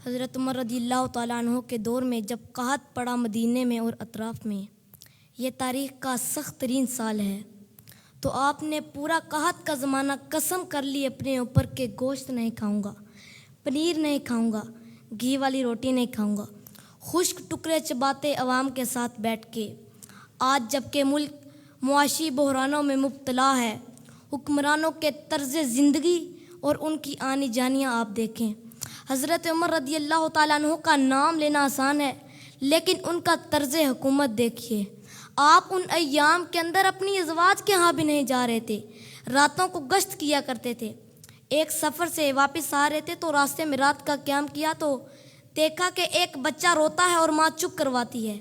حضرت عمر رضی اللہ تعالیٰ عنہ کے دور میں جب قحط پڑا مدینے میں اور اطراف میں، یہ تاریخ کا سخت ترین سال ہے، تو آپ نے پورا قحط کا زمانہ قسم کر لی اپنے اوپر کہ گوشت نہیں کھاؤں گا، پنیر نہیں کھاؤں گا، گھی والی روٹی نہیں کھاؤں گا، خشک ٹکڑے چباتے عوام کے ساتھ بیٹھ کے۔ آج جب کہ ملک معاشی بحرانوں میں مبتلا ہے، حکمرانوں کے طرز زندگی اور ان کی آنی جانیاں آپ دیکھیں۔ حضرت عمر رضی اللہ تعالیٰ عنہ کا نام لینا آسان ہے، لیکن ان کا طرز حکومت دیکھیے۔ آپ ان ایام کے اندر اپنی ازواج کے ہاں بھی نہیں جا رہے تھے، راتوں کو گشت کیا کرتے تھے۔ ایک سفر سے واپس آ رہے تھے تو راستے میں رات کا قیام کیا تو دیکھا کہ ایک بچہ روتا ہے اور ماں چپ کرواتی ہے،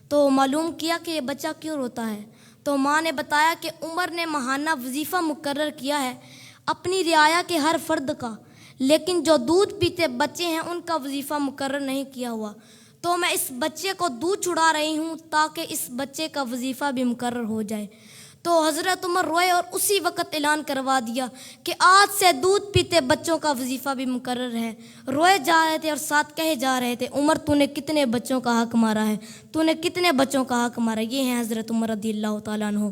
تو معلوم کیا کہ یہ بچہ کیوں روتا ہے، تو ماں نے بتایا کہ عمر نے ماہانہ وظیفہ مقرر کیا ہے اپنی رعایا کے ہر فرد کا، لیکن جو دودھ پیتے بچے ہیں ان کا وظیفہ مقرر نہیں کیا ہوا، تو میں اس بچے کو دودھ چھڑا رہی ہوں تاکہ اس بچے کا وظیفہ بھی مقرر ہو جائے۔ تو حضرت عمر روئے اور اسی وقت اعلان کروا دیا کہ آج سے دودھ پیتے بچوں کا وظیفہ بھی مقرر ہے۔ روئے جا رہے تھے اور ساتھ کہے جا رہے تھے، عمر تو نے کتنے بچوں کا حق مارا ہے، تو نے کتنے بچوں کا حق مارا۔ یہ ہیں حضرت عمر رضی اللہ تعالیٰ عنہ۔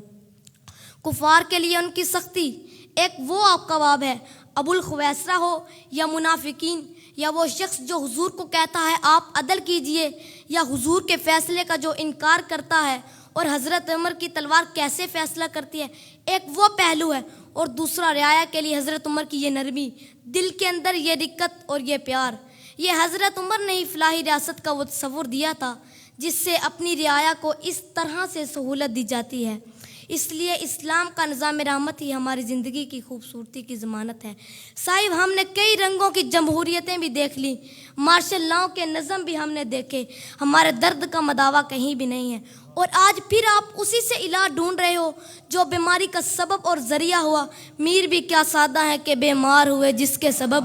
کفار کے لیے ان کی سختی ایک وہ آپ کا باب ہے، ابو الخویسرہ ہو یا منافقین، یا وہ شخص جو حضور کو کہتا ہے آپ عدل کیجئے، یا حضور کے فیصلے کا جو انکار کرتا ہے، اور حضرت عمر کی تلوار کیسے فیصلہ کرتی ہے، ایک وہ پہلو ہے، اور دوسرا رعایا کے لیے حضرت عمر کی یہ نرمی، دل کے اندر یہ رقت اور یہ پیار۔ یہ حضرت عمر نے ہی فلاحی ریاست کا وہ تصور دیا تھا جس سے اپنی رعایا کو اس طرح سے سہولت دی جاتی ہے۔ اس لیے اسلام کا نظام رحمت ہی ہماری زندگی کی خوبصورتی کی ضمانت ہے۔ صاحب، ہم نے کئی رنگوں کی جمہوریتیں بھی دیکھ لی، مارشل لاؤ کے نظم بھی ہم نے دیکھے، ہمارے درد کا مداوا کہیں بھی نہیں ہے، اور آج پھر آپ اسی سے علاج ڈھونڈ رہے ہو جو بیماری کا سبب اور ذریعہ ہوا۔ میر بھی کیا سادہ ہے کہ بیمار ہوئے جس کے سبب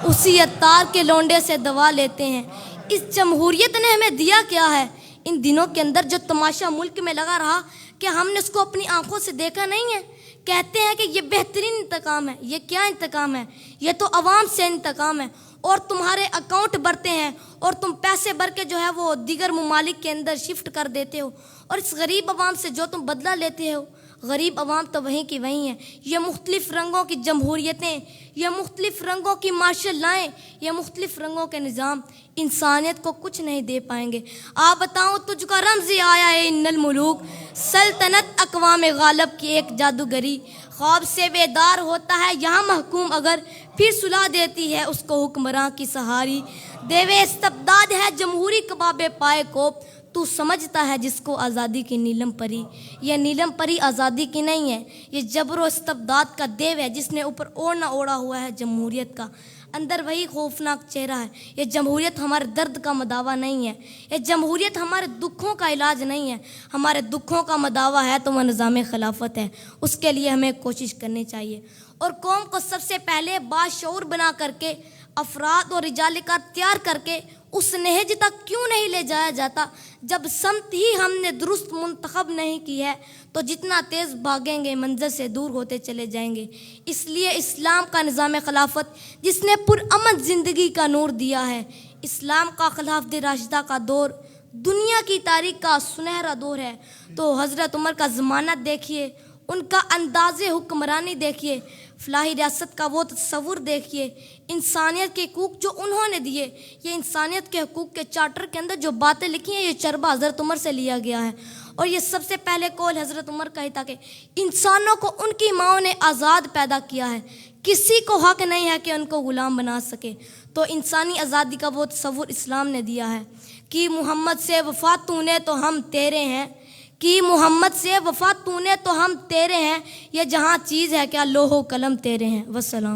اسی عطار کے لونڈے سے دوا لیتے ہیں۔ اس جمہوریت نے ہمیں دیا کیا ہے؟ ان دنوں کے اندر جو تماشا ملک میں لگا رہا، کہ ہم نے اس کو اپنی آنکھوں سے دیکھا نہیں ہے؟ کہتے ہیں کہ یہ بہترین انتقام ہے۔ یہ کیا انتقام ہے؟ یہ تو عوام سے انتقام ہے، اور تمہارے اکاؤنٹ بھرتے ہیں اور تم پیسے بھر کے جو ہے وہ دیگر ممالک کے اندر شفٹ کر دیتے ہو، اور اس غریب عوام سے جو تم بدلہ لیتے ہو، غریب عوام تو وہیں کی وہیں ہیں۔ یہ مختلف رنگوں کی جمہوریتیں، یہ مختلف رنگوں کی مارشل لائیں، یہ مختلف رنگوں کے نظام انسانیت کو کچھ نہیں دے پائیں گے۔ آپ بتاؤں، تجھ کا رمز آیا ہے ان الملوک، سلطنت اقوام غالب کی ایک جادوگری، خواب سے بیدار ہوتا ہے یہاں محکوم اگر، پھر سلا دیتی ہے اس کو حکمراں کی سہاری۔ دیوے استبداد ہے جمہوری کباب پائے کوپ، تو سمجھتا ہے جس کو آزادی کی نیلم پری۔ یہ نیلم پری آزادی کی نہیں ہے، یہ جبر و استبداد کا دیو ہے جس نے اوپر اوڑھنا اوڑھا ہوا ہے جمہوریت کا، اندر وہی خوفناک چہرہ ہے۔ یہ جمہوریت ہمارے درد کا مداوا نہیں ہے، یہ جمہوریت ہمارے دکھوں کا علاج نہیں ہے۔ ہمارے دکھوں کا مداوا ہے تو وہ نظام خلافت ہے، اس کے لیے ہمیں کوشش کرنی چاہیے، اور قوم کو سب سے پہلے باشعور بنا کر کے، افراد اور رجال کار تیار کر کے اس نہج تک کیوں نہیں لے جایا جاتا؟ جب سمت ہی ہم نے درست منتخب نہیں کی ہے تو جتنا تیز بھاگیں گے منزل سے دور ہوتے چلے جائیں گے۔ اس لیے اسلام کا نظام خلافت جس نے پرامن زندگی کا نور دیا ہے، اسلام کا خلافت راشدہ کا دور دنیا کی تاریخ کا سنہرا دور ہے۔ تو حضرت عمر کا ضمانت دیکھیے، ان کا انداز حکمرانی دیکھیے، فلاحی ریاست کا وہ تصور دیکھیے، انسانیت کے حقوق جو انہوں نے دیے۔ یہ انسانیت کے حقوق کے چارٹر کے اندر جو باتیں لکھی ہیں، یہ چربہ حضرت عمر سے لیا گیا ہے، اور یہ سب سے پہلے قول حضرت عمر کا ہی تھا کہ انسانوں کو ان کی ماؤں نے آزاد پیدا کیا ہے، کسی کو حق نہیں ہے کہ ان کو غلام بنا سکے۔ تو انسانی آزادی کا وہ تصور اسلام نے دیا ہے کہ محمد سے وفا تو نے تو ہم تیرے ہیں، کہ محمد سے وفا تو نے تو ہم تیرے ہیں، یہ جہاں چیز ہے کیا لوح و قلم تیرے ہیں۔ والسلام۔